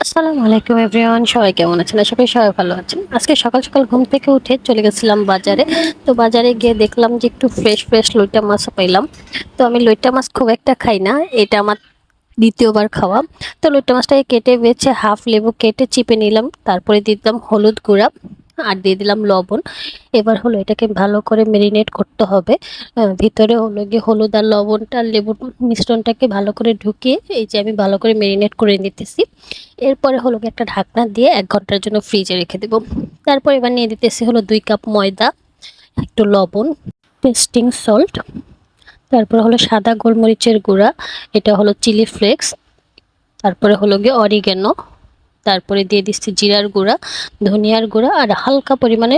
আসসালামু আলাইকুম এভরিওয়ান, সবাই কেমন আছেন? আশা করি সবাই ভালো আছেন। আজকে সকাল সকাল ঘুম থেকে উঠে চলে গেছিলাম বাজারে। তো বাজারে গিয়ে দেখলাম যে একটু ফ্রেশ ফ্রেশ লইট্টা মাছ পাইলাম। তো আমি লইট্টা মাছ খুব একটা খাই না, এটা আমার দ্বিতীয়বার খাওয়া। তো লইট্টা মাছটাকে কেটে বেছে হাফ লেবু কেটে চিপে নিলাম, তারপরে দিয়ে দিলাম হলুদ গুঁড়া আর দিয়ে দিলাম লবণ। এবার হলো এটাকে ভালো করে মেরিনেট করতে হবে। ভিতরে হলো গিয়ে হলুদ আর লবণটা আর লেবুর মিশ্রণটাকে ভালো করে ঢুকিয়ে এই যে আমি ভালো করে মেরিনেট করে নিতেছি। এরপরে হলো গিয়ে একটা ঢাকনা দিয়ে 1 ঘন্টার জন্য ফ্রিজে রেখে দেবো। তারপর এবার নিয়ে দিতেছি হলো 2 কাপ ময়দা, একটু লবণ, টেস্টিং সল্ট, তারপরে হলো সাদা গোলমরিচের গুঁড়া, এটা হলো চিলি ফ্লেক্স, তারপরে হলো গিয়ে অরিগ্যানো, তারপরে দিয়ে দিচ্ছি জিরার গুঁড়া, ধনিয়ার গুঁড়া আর হালকা পরিমাণে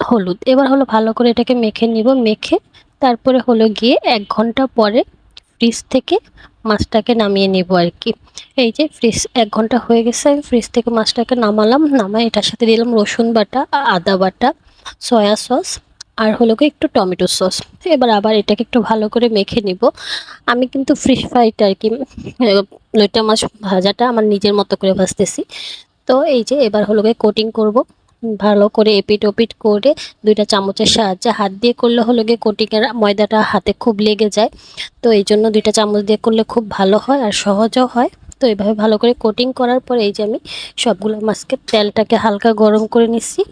হলুদ। এবার হলো ভালো করে এটাকে মেখে নিব। মেখে তারপরে হলো গিয়ে 1 ঘন্টা পরে ফ্রিজ থেকে মাছটাকে নামিয়ে নেব আর কি। এই যে ফ্রিজ 1 ঘন্টা হয়ে গেছে, আমি ফ্রিজ থেকে মাছটাকে নামালাম। নামাই এটার সাথে দিলাম রসুন বাটা, আদা বাটা, সয়া সস আর হলো গিয়ে একটু টমেটো সস। এবার আবার এটাকে একটু ভালো করে মেখে নিব। আমি কিন্তু ফিশ ফ্রাইটা আর কি লইট্টা মাছ ভাজাটা আমার নিজের মতো করে ভাজতেছি। তো এই যে এবার হলো গিয়ে কোটিং করব। ভালো করে এপিট ওপিট করে 2টা চামচের সাহায্যে, হাত দিয়ে করলে হলো গিয়ে কোটিংয়ের ময়দাটা হাতে খুব লেগে যায়। তো এই জন্য 2টা চামচ দিয়ে করলে খুব ভালো হয় আর সহজও হয়। তো এইভাবে ভালো করে কোটিং করার পর এই যে আমি সবগুলো মাছকে তেলটাকে হালকা গরম করে নিচ্ছি।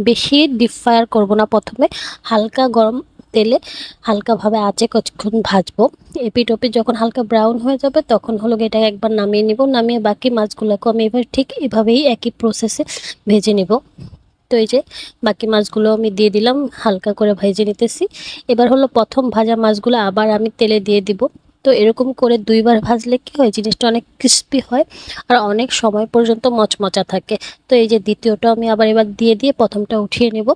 বেশি ডিপ ফ্রায়ার করবো না, প্রথমে হালকা গরম তেলে হালকাভাবে আঁচে কিছুক্ষণ ভাজবো। এপিট ওপিট যখন হালকা ব্রাউন হয়ে যাবে তখন হলো গিয়ে এটাকে একবার নামিয়ে নিব। নামিয়ে বাকি মাছগুলোকে আমি এবার ঠিক এভাবেই একই প্রসেসে ভেজে নিব। তো এই যে বাকি মাছগুলো আমি দিয়ে দিলাম, হালকা করে ভেজে নিতেছি। এবার হলো প্রথম ভাজা মাছগুলো আবার আমি তেলে দিয়ে দিব। তো এরকম করে 2বার ভাজলে কি হয়, জিনিসটা অনেক ক্রিস্পি হয় আর অনেক সময় পর্যন্ত মচমচা থাকে। তো এই যে দ্বিতীয়টা আমি আবার এবার দিয়ে দিয়ে প্রথমটা উঠিয়ে নেব।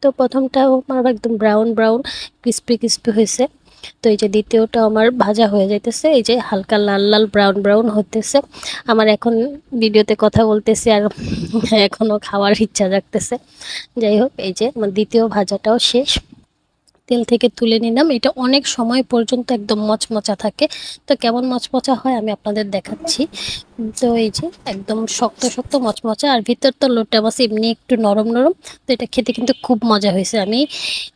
তো প্রথমটাও আমার একদম ব্রাউন ব্রাউন ক্রিস্পি ক্রিস্পি হয়েছে। তো এই যে দ্বিতীয়টা আমার ভাজা হয়ে যাইতেছে, এই যে হালকা লাল লাল ব্রাউন ব্রাউন হতেছে। আমার এখন ভিডিওতে কথা বলতেছি আর এখনো খাওয়ার ইচ্ছা জাগতেছে। যাই হোক, এই যে আমার দ্বিতীয় ভাজাটাও শেষ, তেল থেকে তুলে নিলাম। এটা অনেক সময় পর্যন্ত একদম মচমচা থাকে। তো কেমন মচমচা হয় আমি আপনাদের দেখাচ্ছি। তো এই যে একদম শক্ত শক্ত মচমচা, আর ভিতর তো লোটা মাছ এমনি একটু নরম নরম। তো এটা খেতে কিন্তু খুব মজা হয়েছে। আমি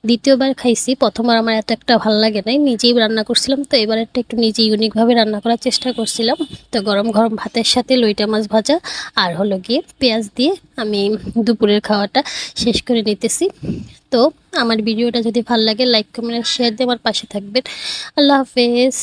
দ্বিতীয়বার খাইছি, প্রথমবার আমার এত একটা ভালো লাগে নাই, নিজেই রান্না করছিলাম। তো এবারেরটা একটু নিজে ইউনিকভাবে রান্না করার চেষ্টা করছিলাম। তো গরম গরম ভাতের সাথে লইটা মাছ ভাজা আর হলো গিয়ে পেঁয়াজ দিয়ে আমি দুপুরের খাওয়াটা শেষ করে নিতেছি। তো আমার ভিডিওটা যদি ভালো লাগে লাইক কমেন্ট শেয়ার দিয়ে আমার পাশে থাকবেন। আল্লাহ হাফেজ।